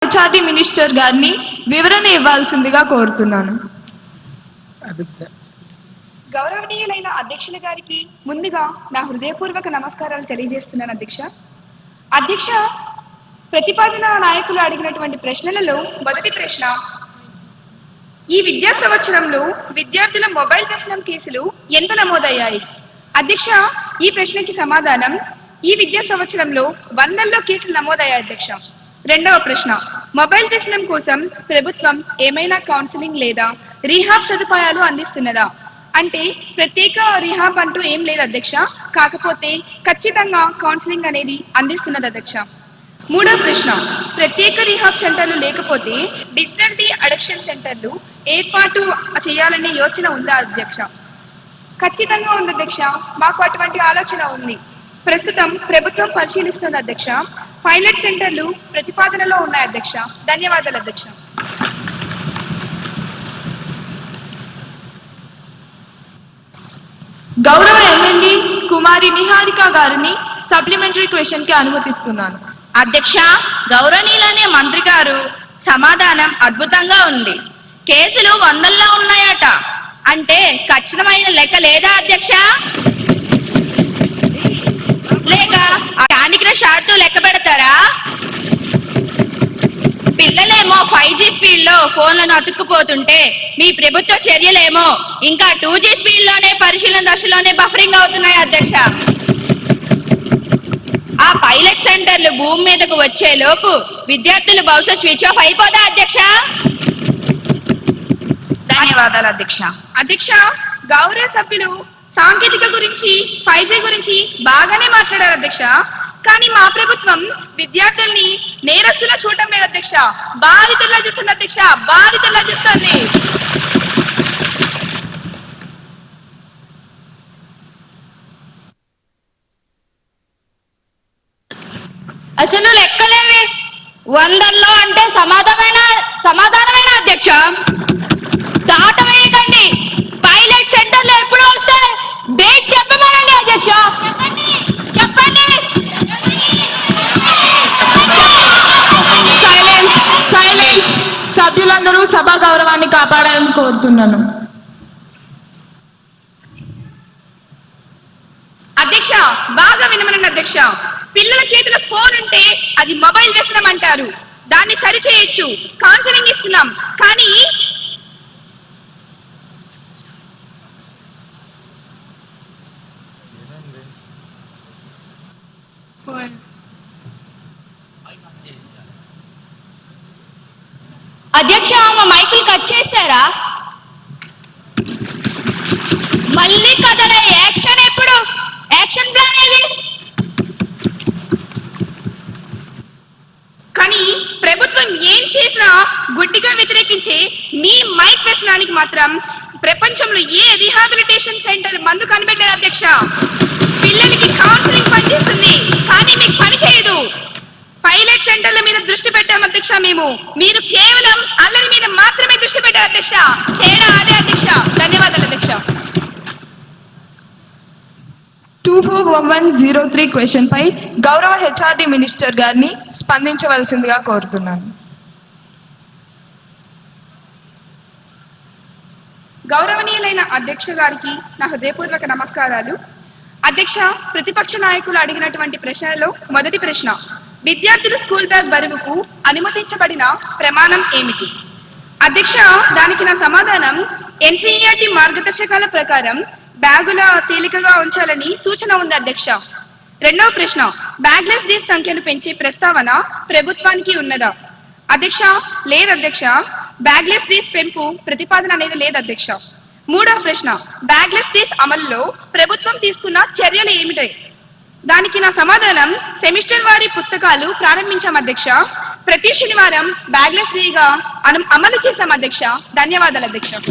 HRD minister గారిని వివరణ ఇవ్వాల్సిందిగా కోరుతున్నాను. గౌరవనీయులైన అధ్యక్షుల గారికి ముందుగా నా హృదయపూర్వక నమస్కారాలు తెలియజేస్తున్నాను. అధ్యక్ష, ప్రతిపాదన నాయకులు అడిగినటువంటి ప్రశ్నలలో మొదటి ప్రశ్న, ఈ విద్యా సంవత్సరంలో విద్యార్థుల మొబైల్ వ్యసనం కేసులు ఎంత నమోదయ్యాయి? అధ్యక్ష, ఈ ప్రశ్నకి సమాధానం, ఈ విద్యా సంవత్సరంలో 100లో కేసులు నమోదయ్యాయి అధ్యక్ష. రెండవ ప్రశ్న, మొబైల్ వ్యసనం కోసం ప్రభుత్వం ఏమైనా కౌన్సిలింగ్ లేదా రీహాబ్ సదుపాయాలు అందిస్తున్నదా? అంటే ప్రత్యేక రీహాబ్ అంటూ ఏం లేదు అధ్యక్ష, కాకపోతే ఖచ్చితంగా కౌన్సిలింగ్ అనేది అందిస్తున్నది అధ్యక్ష. మూడవ ప్రశ్న, ప్రత్యేక రీహాబ్ సెంటర్లు లేకపోతే డిజిటల్ డి అడిక్షన్ సెంటర్లు ఏర్పాటు చేయాలనే యోచన ఉందా అధ్యక్ష? ఖచ్చితంగా ఉంది అధ్యక్ష, మాకు అటువంటి ఆలోచన ఉంది. ప్రస్తుతం ప్రభుత్వం పరిశీలిస్తుంది అధ్యక్ష. పైలట్ సెంటర్లు ప్రతిపాదనలో ఉన్నాయి అధ్యక్ష. ధన్యవాదాలు అధ్యక్ష. గౌరవ ఎమ్మెల్యే కుమారి నిహారిక గారిని సప్లిమెంటరీ క్వశ్చన్ కి అనుమతిస్తున్నాను. అధ్యక్ష, గౌరవనీయులనే మంత్రి గారు సమాధానం అద్భుతంగా ఉంది. కేసులు 100లో ఉన్నాయట అంటే ఖచ్చితమైన లెక్క లేదా అధ్యక్ష? లేక క్యాండీ షార్ట్ లెక్క పెడతారా? పిల్లలేమో 5G స్పీడ్ లో ఫోన్లను అతుక్కుపోతుంటే మీ ప్రభుత్వ చర్యలేమో ఇంకా 2G స్పీడ్ లోనే పరిశీలన దశలోనే బఫరింగ్ అవుతున్నాయి అధ్యక్ష. ఆ పైలట్ సెంటర్లు భూమి మీదకు వచ్చే లోపు విద్యార్థులు భవిష్యత్ స్విచ్ ఆఫ్ అయిపోదా అధ్యక్ష? ధన్యవాదాలు అధ్యక్ష. అధ్యక్ష, గౌరవ సభ్యులు సాంకేతిక గురించి 5G గురించి బాగానే మాట్లాడారు అధ్యక్ష. కానీ మా ప్రభుత్వం విద్యార్థుల్ని నేరస్తులా చూడటం లేదు అధ్యక్ష, బాధితుల్లా చూస్తుంది అధ్యక్ష, బాధితుల్లా చూస్తుంది. అసలు లెక్కలేవి 100లో అంటే సమాధానమైన అధ్యక్ష. దాటవేయకండి. పైలట్ సెంటర్లు ఎప్పుడు వస్తాయి? డేట్ చెప్పమనండి అధ్యక్ష. చెప్పండి. సైలెన్స్. సభ్యులందరూ సభా గౌరవాన్ని కాపాడాలని కోరుతున్నాను. అధ్యక్ష, బాగా వినమనండి అధ్యక్ష. పిల్లల చేతిలో ఫోన్ ఉంటే అది మొబైల్ వ్యసనం అంటారు. దాన్ని సరిచేయచ్చు, కౌన్సిలింగ్ ఇస్తున్నాం. కానీ అధ్యక్ష, మా మైకులు కట్ చేశారా? మళ్ళీ కదలే. యాక్షన్ ఎప్పుడు? యాక్షన్ ప్లాన్ ఏది? కానీ ప్రభుత్వం ఏం చేసినా గుడ్డిగా వ్యతిరేకించే మీ మైక్ వ్యసనానికి మాత్రం ప్రపంచంలో ఏ రీహాబిలిటేషన్ సెంటర్ మందు కనిపెట్టలేదు అధ్యక్ష. పిల్లలకి కౌన్సిలింగ్ పనిచేస్తుంది కానీ మీకు పని చేయదు. పైలట్ సెంటర్ల మీద దృష్టి పెట్టాం అధ్యక్ష మేము. మీరు కేవలం అల్లరి మీద మాత్రమే దృష్టి పెట్టారు అధ్యక్ష. తేడా అదే అధ్యక్ష. ధన్యవాదాలు అధ్యక్ష. 241103 క్వశ్చన్ పై గౌరవ హెచ్ఆర్డి మినిస్టర్ గారిని స్పందించవలసిందిగా కోరుతున్నాను. గౌరవనీయులైన అధ్యక్ష గారికి నా హృదయపూర్వక నమస్కారాలు. అధ్యక్ష, ప్రతిపక్ష నాయకులు అడిగినటువంటి ప్రశ్నలలో మొదటి ప్రశ్న, విద్యార్థులు స్కూల్ బ్యాగ్ బరువుకు అనుమతించబడిన ప్రమాణం ఏమిటి? అధ్యక్ష, దానికి నా సమాధానం, NCERT మార్గదర్శకాల ప్రకారం బ్యాగుల తేలికగా ఉంచాలని సూచన ఉంది అధ్యక్ష. రెండవ ప్రశ్న, బ్యాగ్లెస్ డేస్ సంఖ్యను పెంచే ప్రస్తావన ప్రభుత్వానికి ఉన్నదా? అధ్యక్ష, లేదు అధ్యక్ష. బ్యాగ్లెస్ డేస్ పెంపు ప్రతిపాదన అనేది లేదు అధ్యక్ష. మూడవ ప్రశ్న, బ్యాగ్లెస్ డేస్ అమలులో ప్రభుత్వం తీసుకున్న చర్యలు ఏమిటి? దానికి నా సమాధానం, సెమిస్టర్ వారి పుస్తకాలు ప్రారంభించాం అధ్యక్ష. ప్రతి శనివారం బ్యాగ్లెస్ డేగా అమలు చేశాం అధ్యక్ష. ధన్యవాదాలు అధ్యక్ష.